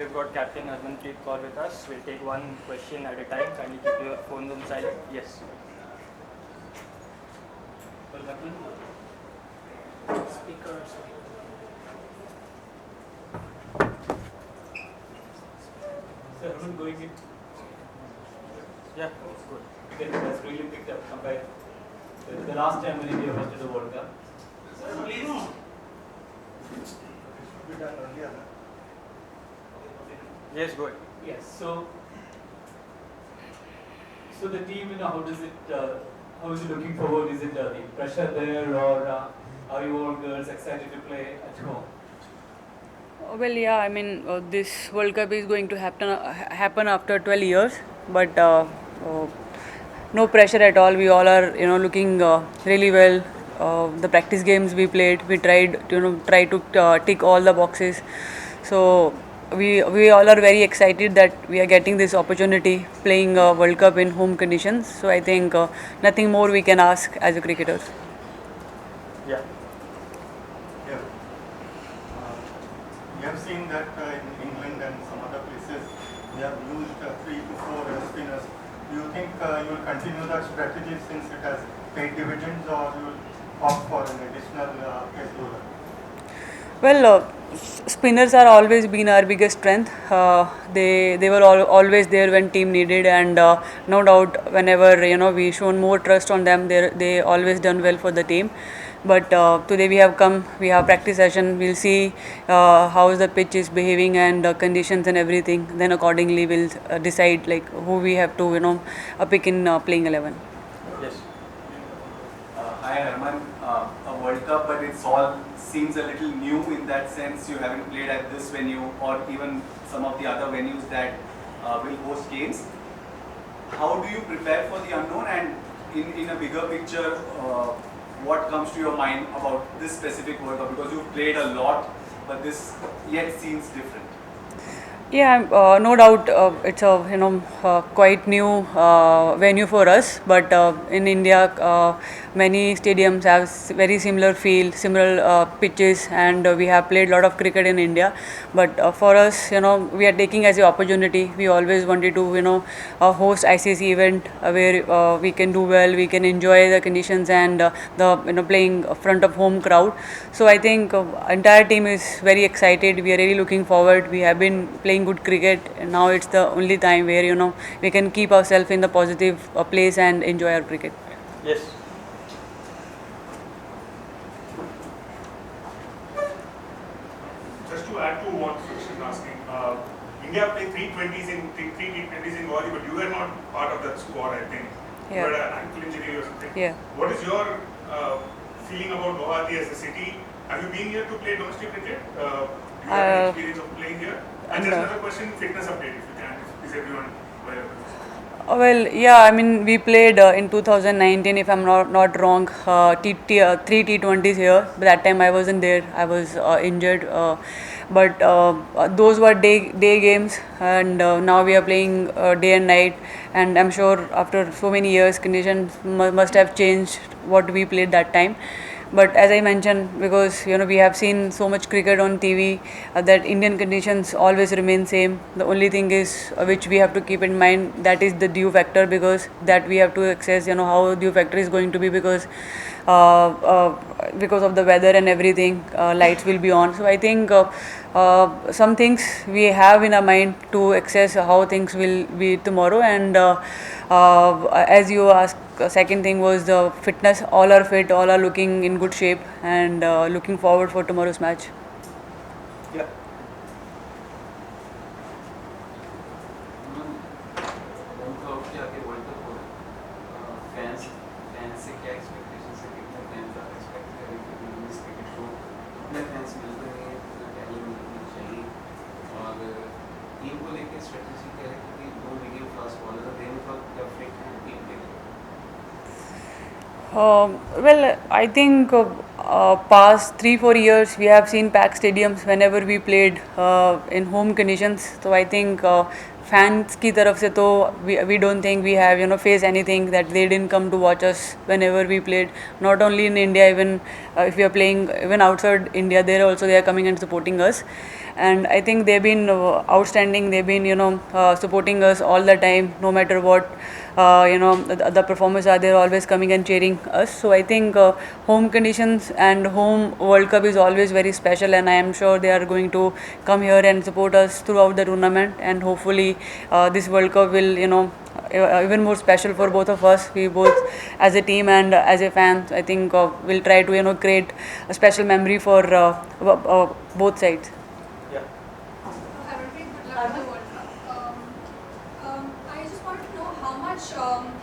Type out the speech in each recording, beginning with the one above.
We've got Captain Harmanpreet Kaur with us. We'll take one question at a time. Kindly keep your phones on silent. Yes. Well, Harman. Speaker. So Harman, going in. Yeah, good. Cricket has really picked up compared to the last time when India hosted the World Cup. Please. Yes, good. Yes. So the team, how does it? How is it looking forward? Is it the pressure there, or are you all girls excited to play at home? Well, yeah, I mean, this World Cup is going to happen after 12 years, but no pressure at all. We all are, looking really well. The practice games we played, we tried, try to tick all the boxes. So we all are very excited that we are getting this opportunity playing World Cup in home conditions. So I think nothing more we can ask as a cricketers. Yeah. Yeah. We have seen that in England and some other places, they have used 3 to 4 spinners. Do you think you will continue that strategy since it has paid dividends, or you will opt for an additional pace bowler? Well, spinners are always been our biggest strength. They were always there when team needed, and no doubt whenever we shown more trust on them, they always done well for the team. But today we have practice session. We'll see how the pitch is behaving and conditions and everything. Then accordingly we'll decide like who we have to pick in playing 11. Yes. Hi Herman, a World Cup, but it's all seems a little new in that sense. You haven't played at this venue or even some of the other venues that will host games. How do you prepare for the unknown, and in a bigger picture, what comes to your mind about this specific World Cup? Because you've played a lot, but this yet seems different. Yeah, no doubt it's a quite new venue for us. But in India, many stadiums have very similar feel, similar pitches, and we have played a lot of cricket in India. But for us, we are taking as an opportunity. We always wanted to host ICC event where we can do well, we can enjoy the conditions and the playing front of home crowd. So I think entire team is very excited. We are really looking forward. We have been playing good cricket, and now it's the only time where we can keep ourselves in the positive place and enjoy our cricket. Yes. Just to add to what Suresh is asking, India played 320s in three T20s in Goa, but you were not part of that squad, I think. Yeah. You had an ankle injury or something. Yeah. What is your feeling about Guwahati as a city? Have you been here to play domestic cricket? Do you have any experience of playing here? And just no. another question, fitness update if you can. Is everyone aware of this? Well, yeah, I mean, we played in 2019, if I'm not wrong, 3 T20s here. But that time I wasn't there. I was injured. But those were day games, and now we are playing day and night. And I'm sure after so many years, conditions must have changed what we played that time. But as I mentioned, because we have seen so much cricket on TV, that Indian conditions always remain same. The only thing is which we have to keep in mind, that is the dew factor, because that we have to access how dew factor is going to be, because of the weather and everything, lights will be on. So I think some things we have in our mind to access how things will be tomorrow. And as you asked, second thing was the fitness. All are fit, all are looking in good shape, and looking forward for tomorrow's match. Yeah. World cup हो fans से क्या expectations है, कितने fans आप expect करें कि इस cricket को कितने फैंस मिल रहे हैं, कितना टैलेंट मिलना चाहिए, और टीम को लेकर स्ट्रेटजी क्या है, क्योंकि दो मीडियम फास्ट बॉलर हैं, देने पर क्या फिट है टीम के लिए? Well, I think past 3-4 years we have seen packed stadiums whenever we played in home conditions. So I think fans की तरफ से तो we don't think we have faced anything that they didn't come to watch us whenever we played. Not only in India, even if we are playing even outside India, they are coming and supporting us. And I think they've been outstanding. They've been supporting us all the time, no matter what the performers are. They're always coming and cheering us. So I think home conditions and home World Cup is always very special, and I am sure they are going to come here and support us throughout the tournament. And hopefully this World Cup will even more special for both of us. We both, as a team and as a fan, I think will try to create a special memory for both sides. Yeah. Harmanpreet, good luck with the World Cup. I just wanted to know how much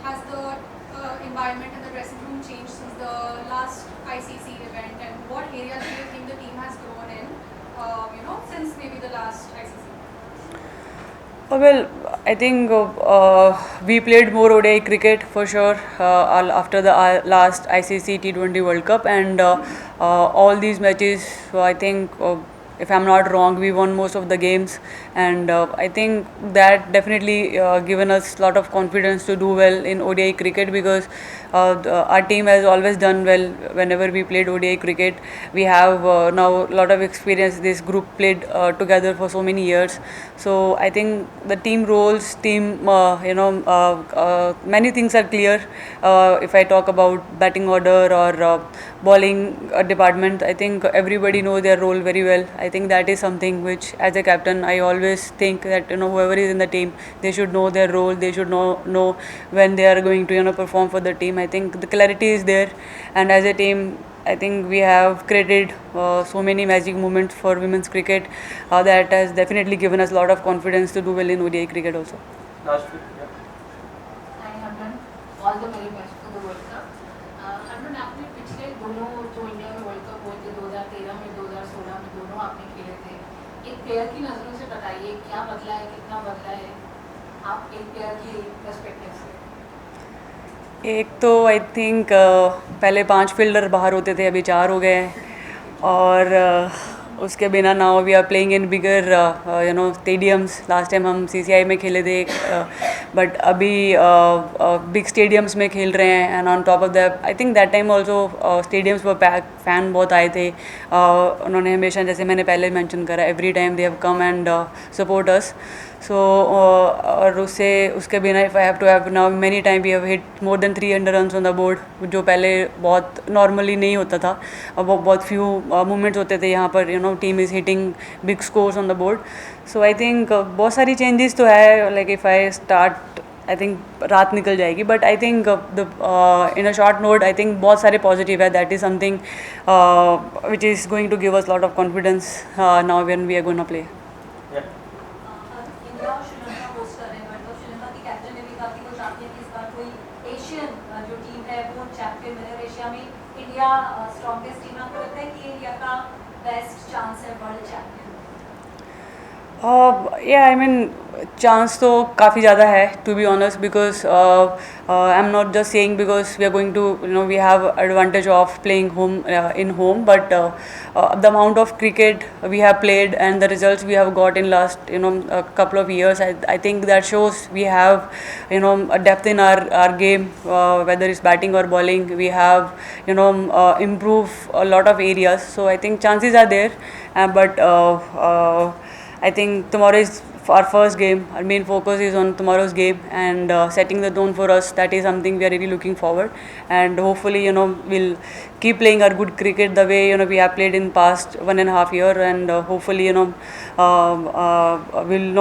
has the environment in the dressing room changed since the last ICC event, and what areas do you think the team has grown in, since maybe the last ICC? Well, I think we played more ODI cricket for sure after the last ICC T20 World Cup, and all these matches, I think, if I'm not wrong, we won most of the games, and I think that definitely given us a lot of confidence to do well in ODI cricket, because our team has always done well whenever we played ODI cricket. We have now a lot of experience. This group played together for so many years, so I think the team roles, many things are clear. If I talk about batting order or bowling department, I think everybody knows their role very well. I think that is something which, as a captain, I always think that whoever is in the team, they should know their role. They should know when they are going to perform for the team. I think the clarity is there, and as a team, I think we have created so many magic moments for women's cricket that has definitely given us a lot of confidence to do well in ODI cricket also. Last week. Yeah. Hi Harman, all the very best for the World Cup. Harman, आपने पिछले दोनों जो India में world cup हुए थे 2013 में 2016 में दोनों आपने खेले थे. एक प्लेयर की नज़रों से बताइए क्या बदला है, कितना बदला है, आप एक प्लेयर की पर्सपेक्टिव से. एक तो आई थिंक पहले 5 फील्डर बाहर होते थे, अभी 4 हो गए हैं, और उसके बिना now we are playing in bigger stadiums. Last time हम CCI में खेले थे, बट अभी बिग स्टेडियम्स में खेल रहे हैं. And on top of that, I think that time also stadiums पर पैक, फ़ैन बहुत आए थे. उन्होंने हमेशा, जैसे मैंने पहले मेंशन करा, every time they have come and support us. So और उसके बिना, if I have to have now many time we have hit more than 300 runs on the board, जो पहले बहुत नॉर्मली नहीं होता था. अब बहुत फ्यू मोमेंट्स होते थे यहाँ पर team is hitting big scores on the board. So I think बहुत सारी चेंजेस तो है. Like if I start, I think रात निकल जाएगी, but I think in a short note, I think बहुत सारे पॉजिटिव है. That is something which is going to give us lot of confidence now when we are going to play. India और Sri Lanka host कर रहे हैं, तो श्रीलंका की captain ने भी कहा कि वो चाहती है कि इस बार कोई एशियन जो टीम है वो चैंपियन बने, और एशिया में इंडिया स्ट्रॉन्गेस्ट टीम. आपको लगता है कि इंडिया का बेस्ट चांस है world champion? Yeah, I mean, chance तो काफ़ी ज़्यादा है, to be honest, because I'm not just saying because we are going to, we have advantage of playing in home, but the amount of cricket we have played and the results we have got in last, a couple of years, I think that shows we have, a depth in our game, whether it's batting or bowling. We have, improved a lot of areas, so I think chances are there, but I think tomorrow is our first game. Our main focus is on tomorrow's game and setting the tone for us. That is something we are really looking forward, and hopefully we'll keep playing our good cricket the way we have played in past 1.5 year, and hopefully we'll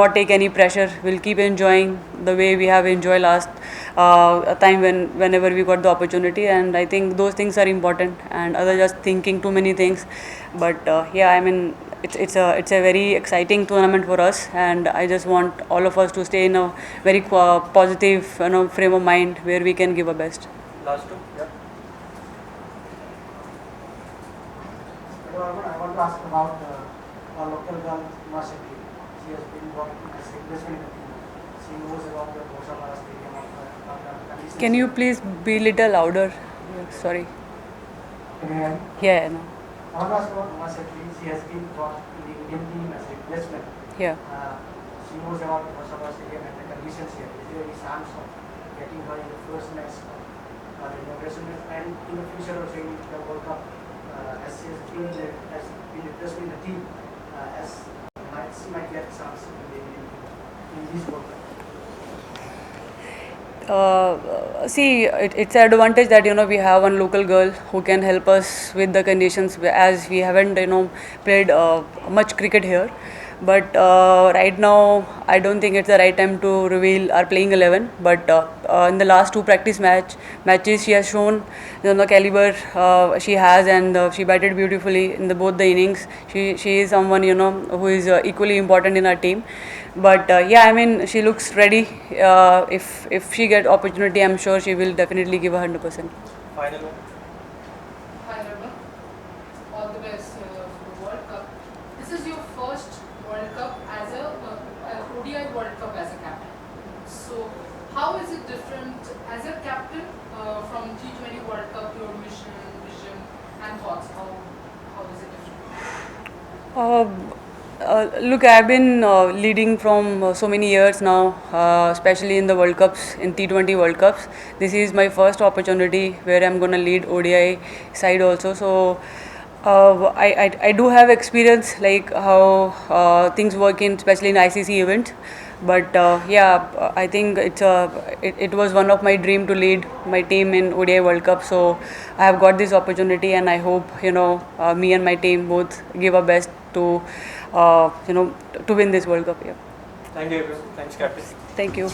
not take any pressure. We'll keep enjoying the way we have enjoyed last time whenever we got the opportunity, and I think those things are important, and other just thinking too many things. But yeah, I mean, it's a very exciting tournament for us, and I just want all of us to stay in a very positive frame of mind where we can give our best. Last two. Yeah. I want to ask about our local girl, Mashaki. She has been working as a replacement in the team. She knows about the Goshamara Stadium. Can you please be little louder? Sorry. Can you hear me? Yeah, no. I want to ask about Uma Shetty. She has been brought in the Indian team as a replacement. Yeah. She knows about Osaka Stadium and the conditions here. Is there any chance of getting her in the first match or the inauguration match, and in the future also in the World Cup, as she has been replaced in the team, she might get a chance in the Indian team in this World Cup? See, it's an advantage that we have one local girl who can help us with the conditions, as we haven't played much cricket here. But right now I don't think it's the right time to reveal our playing 11. But in the last two practice matches she has shown the caliber she has, and she batted beautifully in both the innings. She is someone who is equally important in our team. But yeah, I mean, she looks ready. If she get opportunity, I'm sure she will definitely give 100%. Final one. Hi, Rama. All the best for the World Cup. This is your first World Cup as a ODI World Cup as a captain. So, how is it different as a captain from T20 World Cup? Your mission, vision, and thoughts. How is it different? Look, I've been leading from so many years now, especially in the World Cups, in T20 World Cups. This is my first opportunity where I'm going to lead ODI side also. So I do have experience like how things work in, especially in ICC events. But yeah, I think it was one of my dream to lead my team in ODI World Cup. So I have got this opportunity, and I hope me and my team both give our best to to win this World Cup. Yeah. Thank you, everyone. Thanks, Captain. Thank you.